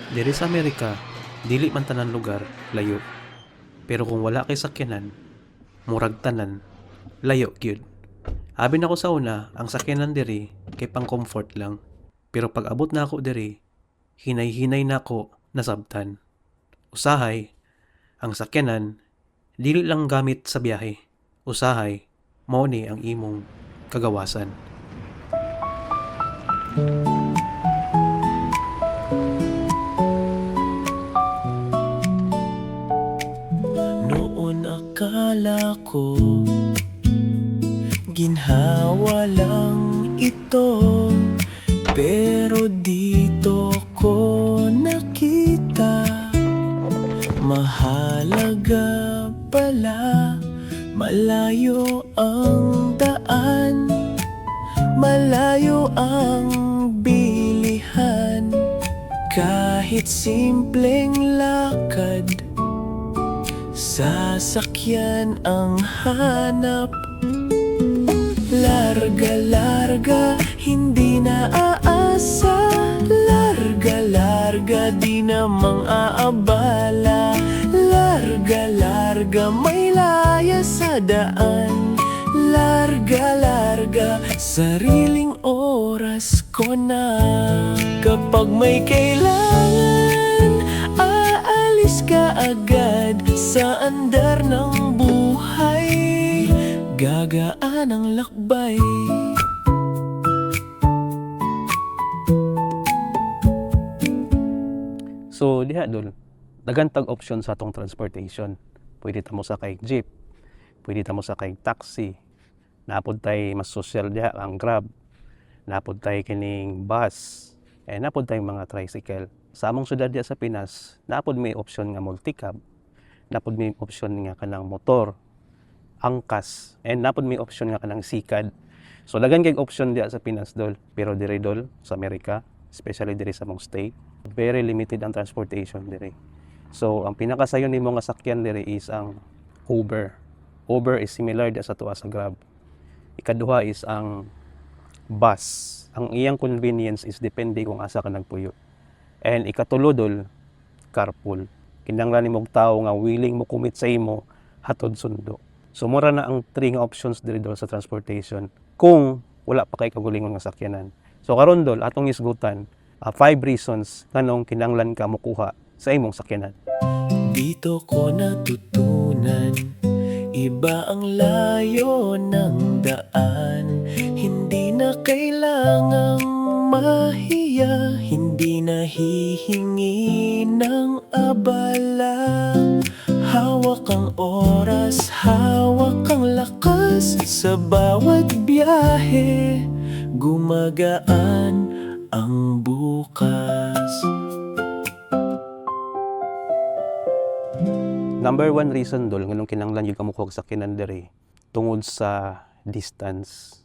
Diri sa Amerika, dili man tanan lugar layo. Pero kung wala kay sakyanan, murag tanan layo gyud. Abi na ko sa una, ang sakyanan diri kay pang comfort lang. Pero pag abot na ako diri, hinay-hinay na ako nasabtan. Usahay, ang sakyanan dili lang gamit sa biyahe. Usahay, mao ni ang imong kagawasan. Noon akala ko ginhawa lang ito, pero dito ko nakita mahalaga pala. Malayo ang daan, malayo ang bilihan. Kahit simpleng lakad, sasakyan ang hanap. Larga-larga, hindi na aasa. Larga-larga, di namang aabala. Larga-larga, may laya sa daan. Larga-larga, sariling oras ko na. Kapag may kailangan, aalis ka agad sa andar ng buhay. Gagaan ang lakbay. So diha dol, dagantag option sa atong transportation. Pwede ta mo sakay jeep, pwede ta mo sakay taxi. Napod tay mas social diha ang Grab. Napod tay kining bus. Napod tay mga tricycle. Sa among syudad diha sa Pinas, napod may option nga multicab. Napod may option nga kanang motor, angkas, and napod may option nga kanang sikad. So dagan kay option diha sa Pinas dol, pero diri dol sa Amerika, especially diri sa mong state, very limited ang transportation diri. So ang pinakasayon nimo nga sakyan diri is ang Uber. Uber is similar diha sa tuwa sa Grab. Ikaduha is ang bus. Ang iyang convenience is depende kung asa ka nagpuyo. And ikatulo dol, carpool. Kinahanglan nimo tawo nga willing mo commit sa imo hatod sundo. So mura na ang three nga options diri dol sa transportation kung wala pa kay kagulingon nga sakyanan. So karon dol atong isgutan 5 reasons nganong kinahanglan ka mokuha sa imong sakyanan. Dito ko natutunan, iba ang layo ng daan. Hindi na kailangang mahiya, hindi na hihingi ng abala. Hawak ang oras, hawak ang lakas. Sa bawat biyahe, gumagaan ang bukas. Number 1 reason dol nganong kinahanglan gyud ka mokuha og sakyanan diri tungod sa distance.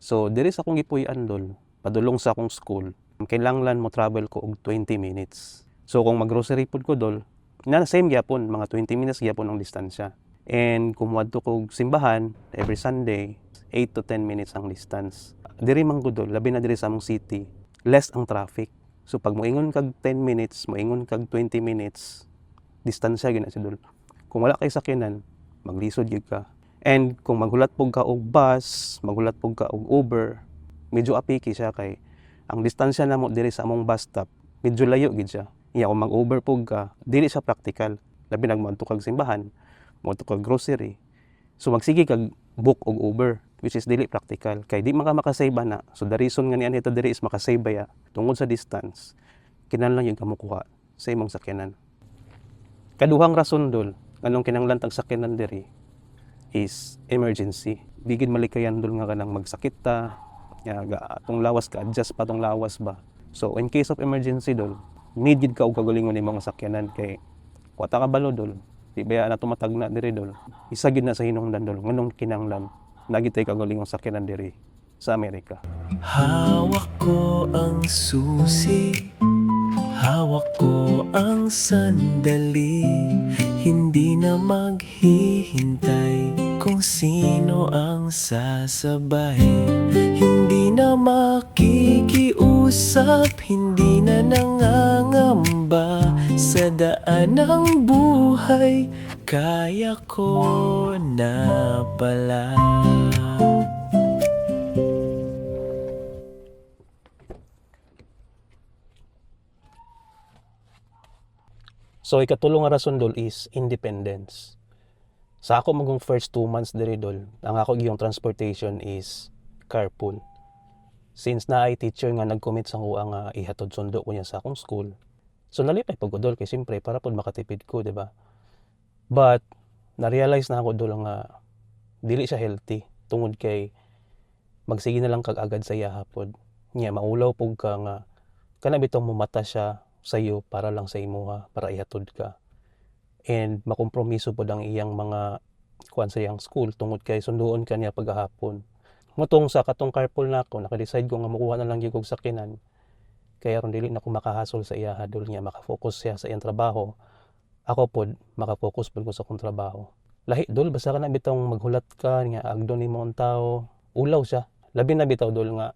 So diri sa akong gipuy-an dol, padulong sa akong school, kinahanglan mo travel ko og 20 minutes. So kung mag-grocery food ko dol, na same gyapon, mga 20 minutes gyapon ang distansya. And kung moadto ko og simbahan every Sunday, 8 to 10 minutes ang distance. Diri man gud dol, labi na diri sa among city, less ang traffic. So pag moingon kag 10 minutes, moingon kag 20 minutes, distansya gyud na si dol. Kung wala kay sakyanan, maglisod gyud ka. And kung maghulat pog ka og bus, maghulat pog ka og Uber, medyo apiki siya kay ang distansya namo diri sa among bus stop, medyo layo gid siya. Iya kung mag-Uber pog ka, dili siya practical. Labi nagmadto kag simbahan, moadto kag grocery. So magsige kag book og Uber, which is dili practical kay di man ka makasave na. So the reason nga niyan ito diri is makasave ya tungod sa distance. Kinahanglan yung kamukuha sa imong sakyanan. Kaduhang rason dol nganong kinahanglan tag sakyanan diri is emergency. Bigid malikayan dol nga kanang magsakit ta, atong lawas ka adjust pa tong lawas ba. So in case of emergency dol, need gid ka og kagalingon imong sakyanan kay kuwata ka balo dol. Di ba na tumatag na diri dol. Isa gid na sa hinungdan dol nganong kinahanglan nagitay kagalingon sakyanan diri sa Amerika. Hawak ko ang susi, hawak ko ang sandali. Hindi na maghihintay kung sino ang sasabay. Hindi na makikiusap kausap, hindi na nangangamba sa daan ng buhay, kaya ko na pala. So ikatulong nga rason dol is independence. Sa ako magong first 2 months diri dol, ang ako giyong transportation is carpool. Since na ay teacher nga nag-commit sa kuha nga ihatod sundo ko niya sa akong school. So nalipay pag dol kay siyempre para pud makatipid ko, di ba? But na-realize na ako dol nga dili siya healthy tungod kay magsige na lang kag agad sa iya hapon. Nya maulaw pug ka nga kana bitong mumata siya sa iyo para lang sa imuha, para ihatod ka. And makompromiso pod ang iyang mga kuan sa iyang school tungod kay sunduon ka niya paghahapon. Mutong sa katong carpool nako, naka-decide ko nga makuha na lang gyud kog sakyanan. Kaya ron dili na ko makahasol sa iya hadol niya, makafocus siya sa iyang trabaho. Ako pod makafocus pod ko sa akong trabaho. Lahi dol basta ka na bitong maghulat ka nga agdo nimo ang tawo, ulaw siya. Labi na bitaw dol nga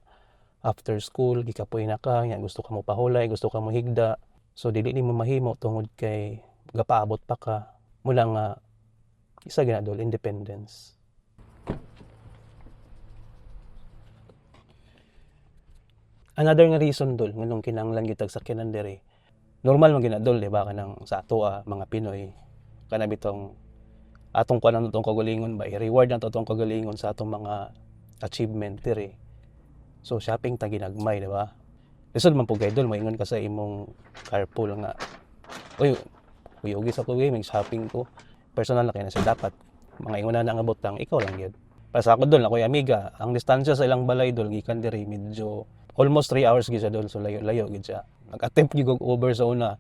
after school gikapoy na ka, nga gusto ka mo pahulay, gusto ka mo higda. So dili nimo mahimo tungod kay gapaabot pa ka. Mula nga isa gina dol independence. Another nga reason dol nganong kinahanglan gyud tag sakyanan diri. Normal man gina dol, di ba, kanang sa ato mga Pinoy kana bitong atong kuan atong kagalingon ba, i-reward na atong kagalingon sa atong mga achievement diri. So shopping ta ginagmay, di ba? Lisod man pug kay dol moingon ka sa imong carpool nga, uy, uyogi sa ko may shopping ko. Personal na kay na siya dapat mga inguna na nga butang ikaw lang gyud. Para sa ako dol ako'y amiga, ang distansya sa ilang balay dol gikan diri medyo almost 3 hours gid siya dol, so layo-layo gid siya. Nag-attempt gyud og Uber sa una.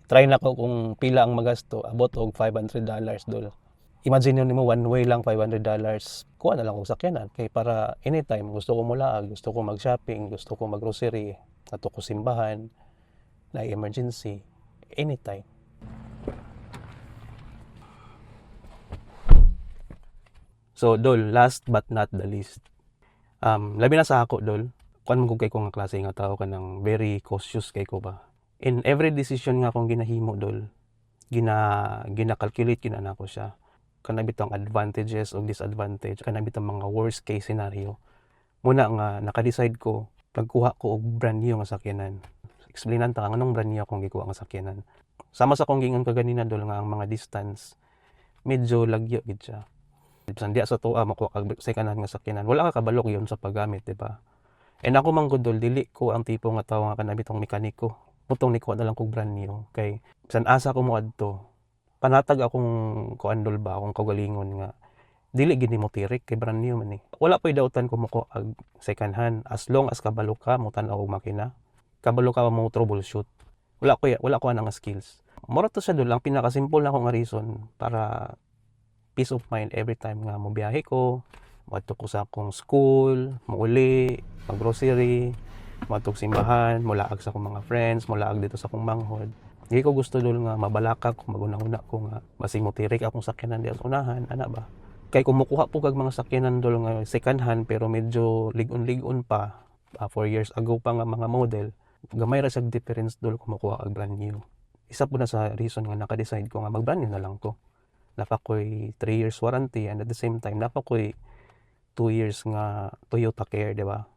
Try na ko kung pila ang magasto, abot og $500 dol. Imagine nimo one way lang $500. Kuha na lang og sakyanan kay para anytime gusto ko mulaag, gusto ko mag-shopping, gusto ko mag-grocery, ato ko simbahan, na emergency, anytime. So dol, last but not the least. Labi na sa ako dol, kuan mo kay ko nga klase nga tao kanang very cautious kay ko ba. In every decision nga akong ginahimo dol, gina-calculate gina nako siya. Kana bitong advantages o disadvantage, kana bitong mga worst case scenario. Muna nga naka-decide ko pagkuha ko og brand new nga sakyanan. Explainan ta anong brand new akong gikuha nga sakyanan. Sama sa akong gingon kaganina dol nga ang mga distance medyo lagyo gid siya. Bisan diya sa tuwa makuha kag second-hand nga sakyanan, wala ka kabalok yon sa paggamit, di ba? And ako man gud dol, dili ko ang tipo nga tawo nga kana bitong mekaniko. Mutong ni ko na lang kog brand new kay bisan asa ko mo adto. Panatag akong kuandol ba akong kagalingon nga dili gid nimo tirik kay brand new man ni. Wala pay dautan ko mo ko ag second hand as long as kabalo ka mo tan-aw og makina. Kabalo ka mo troubleshoot. Wala ko anang skills. Mura to sa dol ang pinaka-simple na ko nga reason para peace of mind every time nga mo biyahe ko, madto ko sa akong school, mauli, mag-grocery, madto simbahan, mulaag sa akong mga friends, mulaag dito sa akong manghod. Hindi ko gusto dul nga mabalaka ko, maguna-una ko nga basig mo tirik akong sakyanan di sa unahan, ana ba? Kay kumukuha po kag mga sakyanan dul nga second hand pero medyo ligon-ligon pa, 4 years ago pa nga mga model, gamay ra sag difference dul kumukuha kag brand new. Isa po na sa reason nga naka-decide ko nga mag-brand new na lang ko. Napa ko'y 3 years warranty and at the same time napa ko'y 2 years nga Toyota Care, di ba?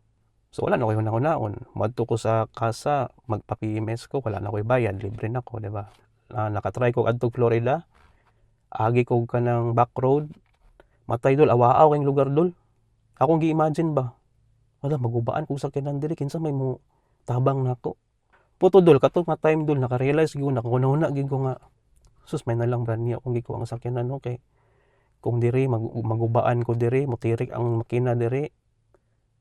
So wala na ko'y hunahon-naon. Madto ko sa kasa, magpa-PMS ko, wala na ko'y bayad, libre na ko, di ba? Nakatry ko adtog Florida, agi ko kanang back road, matay dol, awaaw kayong lugar dol. Akong gi-imagine ba? Wala, magubaan kung sakyanan diri, kinsa may mo tabang nako. Puto dol, katong nga time dol, nakarealize gyud nakahuna-huna gyud ko nga sus may nalang brand new akong gikuha ang sakyanan, okay. Kung diri magubaan ko diri, motirik ang makina diri,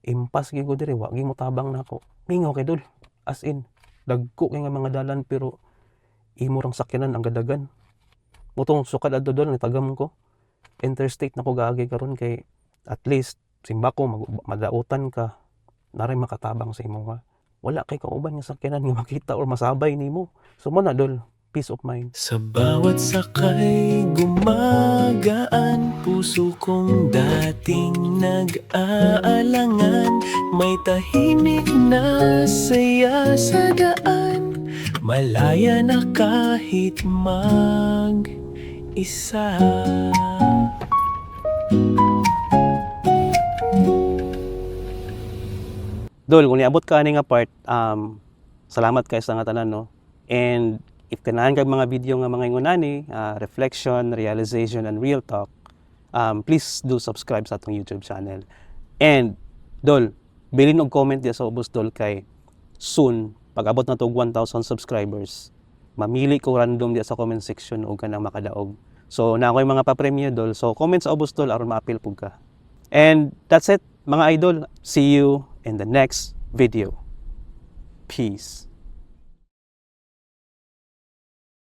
impas gyud ko diri, wa gyud mo tabang nako. Mingaw kay dul. As in, dagko kay nga mga dalan pero imo rang sakyanan ang gadagan. Mutong sukad adto dol nitagam ko. Interstate na ko gaagi karon kay at least simba ko madautan ka. Naray makatabang sa imo nga. Wala kay kauban nga sakyanan nga makita or masabay nimo. So mo na dol. peace of mind. Sa bawat sakay gumagaan, puso kong dating nag-aalangan. May tahimik na saya sa daan, malaya na kahit mag-isa. Dol, kung niabot ka ani nga part, salamat kay sa nga tanan, no? And if kanahan kag mga video nga mga ingunani, reflection, realization, and real talk, please do subscribe sa atong YouTube channel. And, Dol, bilin og comment diya sa ubos, Dol, kay soon, pag abot na to 1,000 subscribers, mamili ko random diya sa comment section o kanang makadaog. So, na ako'y mga papremyo, Dol. So, comment sa ubos, Dol, aron ma-appeal pug ka. And that's it, mga idol. See you in the next video. Peace.